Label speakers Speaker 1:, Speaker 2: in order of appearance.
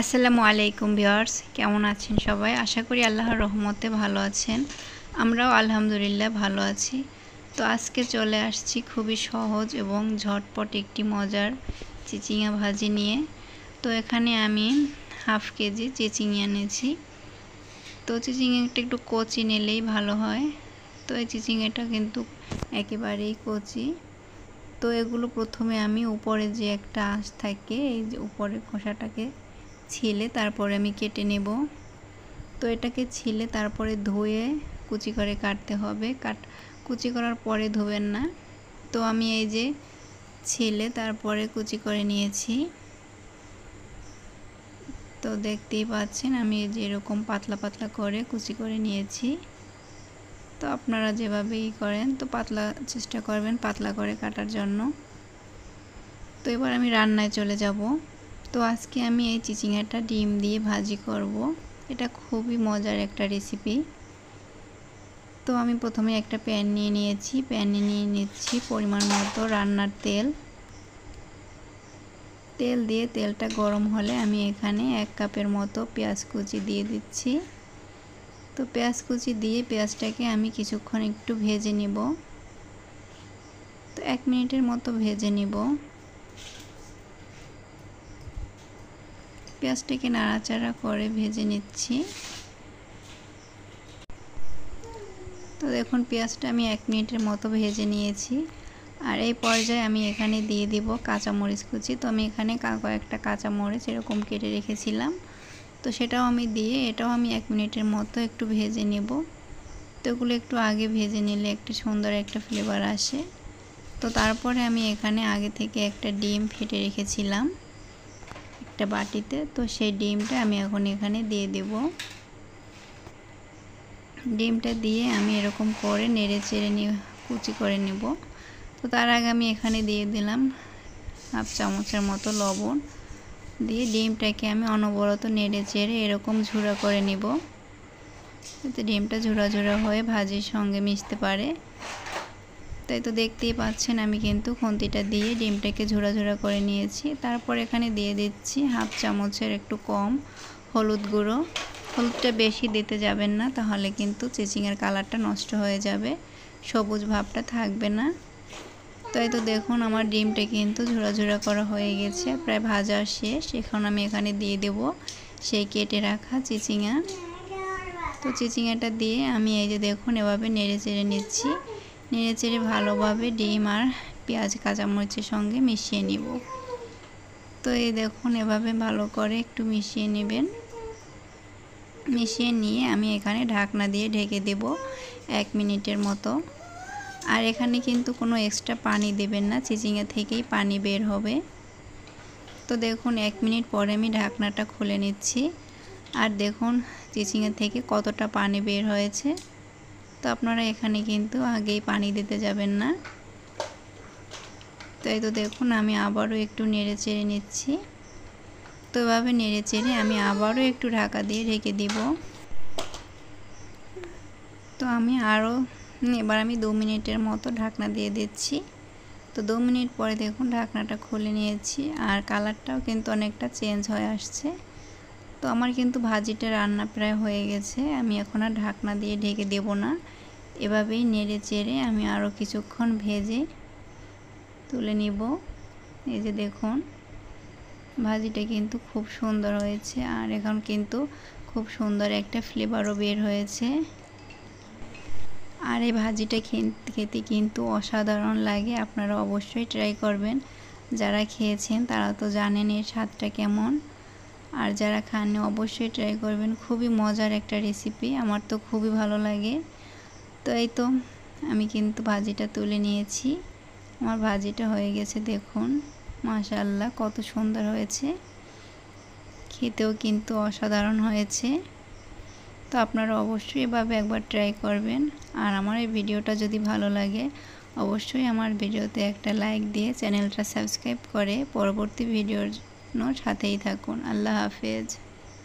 Speaker 1: আসসালামু আলাইকুম ভিউয়ার্স, কেমন আছেন সবাই? আশা করি আল্লাহর রহমতে ভালো আছেন। আমরাও আলহামদুলিল্লাহ ভালো আছি। তো আজকে চলে আসছি খুবই সহজ এবং ঝটপট একটি মজার চিচিঙা ভাজি নিয়ে। তো এখানে আমি হাফ কেজি চিচিঙা এনেছি। তো চিচিঙাটা একটু কচি নিলেই ভালো হয়। তো এই চিচিঙাটা কিন্তু একেবারেই কচি। তো এগুলো প্রথমে আমি উপরে যে একটা আঁশ থাকে, এই যে উপরের খোসাটাকে ছিলে তারপরে আমি কেটে নেব। তো এটাকে ছিলে তারপরে ধুয়ে কুচি করে কাটতে হবে। কুচি করার পরে ধোবেন না। তো আমি এই যে ছিলে তারপরে কুচি করে নিয়েছি। তো দেখতেই পাচ্ছেন আমি এই যে এরকম পাতলা পাতলা করে কুচি করে নিয়েছি। তো আপনারা যেভাবেই করেন তো পাতলা চেষ্টা করবেন পাতলা করে কাটার জন্য। তো এবার আমি রান্নায় চলে যাব। তো আজকে আমি এই চিচিঙাটা ডিম দিয়ে ভাজি করব। এটা খুবই মজার একটা রেসিপি। তো আমি প্রথমে একটা প্যান নিয়ে নিয়েছি। প্যানে নিয়ে নিচ্ছি পরিমাণ মতো রান্নার তেল। তেল দিয়ে তেলটা গরম হলে আমি এখানে 1 কাপের মতো পেঁয়াজ কুচি দিয়ে দিচ্ছি। তো পেঁয়াজ কুচি দিয়ে পেঁয়াজটাকে আমি কিছুক্ষণ একটু ভেজে নিব। তো 1 মিনিটের মতো ভেজে নিব। পেঁয়াজটাকে নাড়াচাড়া করে ভেজে নিচ্ছি। তো দেখুন পেঁয়াজটা আমি 1 মিনিটের মতো ভেজে নিয়েছি। আর এই পর্যায়ে আমি এখানে দিয়ে দিব কাঁচামরিচ কুচি। তো আমি এখানে কয়েকটা কাঁচামরিচ এরকম কেটে রেখেছিলাম। তো সেটাও আমি দিয়ে এটাও আমি 1 মিনিটের মতো একটু ভেজে নেব। তো এগুলো একটু আগে ভেজে নিলে একটু সুন্দর একটা ফ্লেভার আসে। তো তারপরে আমি এখানে আগে থেকে একটা ডিম ফেটে রেখেছিলাম একটা বাটিতে। তো সেই ডিমটা আমি এখন এখানে দিয়ে দেব। ডিমটা দিয়ে আমি এরকম করে নেড়ে চেড়ে নিয়ে কুচি করে নেব। তো তার আগে আমি এখানে দিয়ে দিলাম হাফ চামচের মতো লবণ দিয়ে ডিমটাকে আমি অনবরত নেড়ে চেড়ে এরকম ঝুড়া করে নেব, যাতে ডিমটা ঝুড়া ঝুড়া হয়ে ভাজির সঙ্গে মিশতে পারে। তাই তো দেখতেই পাচ্ছেন আমি কিন্তু খুন্তিটা দিয়ে ডিমটাকে ঝুড়া ঝুড়া করে নিয়েছি। তারপর এখানে দিয়ে দিচ্ছি হাফ চামচের একটু কম হলুদ গুঁড়ো। হলুদটা বেশি দিতে যাবেন না, তাহলে কিন্তু চিচিঙের কালারটা নষ্ট হয়ে যাবে, সবুজ ভাবটা থাকবে না। তাই তো দেখুন আমার ডিমটা কিন্তু ঝুড়া ঝুড়া করা হয়ে গেছে, প্রায় ভাজা শেষ। এখন আমি এখানে দিয়ে দেব সেই কেটে রাখা চিচিঙা। তো চিচিঙাটা দিয়ে আমি এই যে দেখুন এভাবে নেড়ে চেড়ে নিচ্ছি। নেড়ে চেড়ে ভালোভাবে ডিম আর পেঁয়াজ কাঁচামরিচের সঙ্গে মিশিয়ে নিব। তো এই দেখুন এভাবে ভালো করে একটু মিশিয়ে নেবেন। মিশিয়ে নিয়ে আমি এখানে ঢাকনা দিয়ে ঢেকে দেব 1 মিনিটের মতো। আর এখানে কিন্তু কোনো এক্সট্রা পানি দেবেন না, চিচিঙা থেকেই পানি বের হবে। তো দেখুন 1 মিনিট পরে আমি ঢাকনাটা খুলে নিচ্ছি। আর দেখুন চিচিঙা থেকে কতটা পানি বের হয়েছে। তো আপনারা এখানে কিন্তু আগেই পানি দিতে যাবেন না। তাই তো দেখুন আমি আবারও একটু নেড়ে চেড়ে নিচ্ছি। তো এভাবে নেড়ে চেড়ে আমি আবারও একটু ঢাকা দিয়ে ঢেকে দিব। তো আমি এবার আমি 2 মিনিটের মতো ঢাকনা দিয়ে দিচ্ছি। তো 2 মিনিট পরে দেখুন ঢাকনাটা খুলে নিয়েছি আর কালারটাও কিন্তু অনেকটা চেঞ্জ হয়ে আসছে। তো আমার কিন্তু ভাজিটা রান্না প্রায় হয়ে গেছে। আমি এখন আর ঢাকনা দিয়ে ঢেকে দেব না, এভাবেই নেড়ে চেড়ে আমি আরও কিছুক্ষণ ভেজে তুলে নিব। এই যে দেখুন ভাজিটা কিন্তু খুব সুন্দর হয়েছে আর এখন কিন্তু খুব সুন্দর একটা ফ্লেভারও বের হয়েছে। আর এই ভাজিটা খেতে কিন্তু অসাধারণ লাগে, আপনারা অবশ্যই ট্রাই করবেন। যারা খেয়েছেন তারা তো জানেন এর স্বাদটা কেমন, আর যারা খাননি অবশ্যই ট্রাই করবেন। খুবই মজার একটা রেসিপি, আমার তো খুবই ভালো লাগে। তো এই তো আমি কিন্তু ভাজিটা তুলে নিয়েছি। আমার ভাজিটা হয়ে গেছে দেখুন, মাশাআল্লাহ কত সুন্দর হয়েছে, খেতেও কিন্তু অসাধারণ হয়েছে। তো আপনারা অবশ্যই এভাবে একবার ট্রাই করবেন। আর আমার এই ভিডিওটা যদি ভালো লাগে অবশ্যই আমার ভিডিওতে একটা লাইক দিয়ে চ্যানেলটা সাবস্ক্রাইব করে পরবর্তী ভিডিওর জন্য সাথেই থাকুন। আল্লাহ হাফেজ।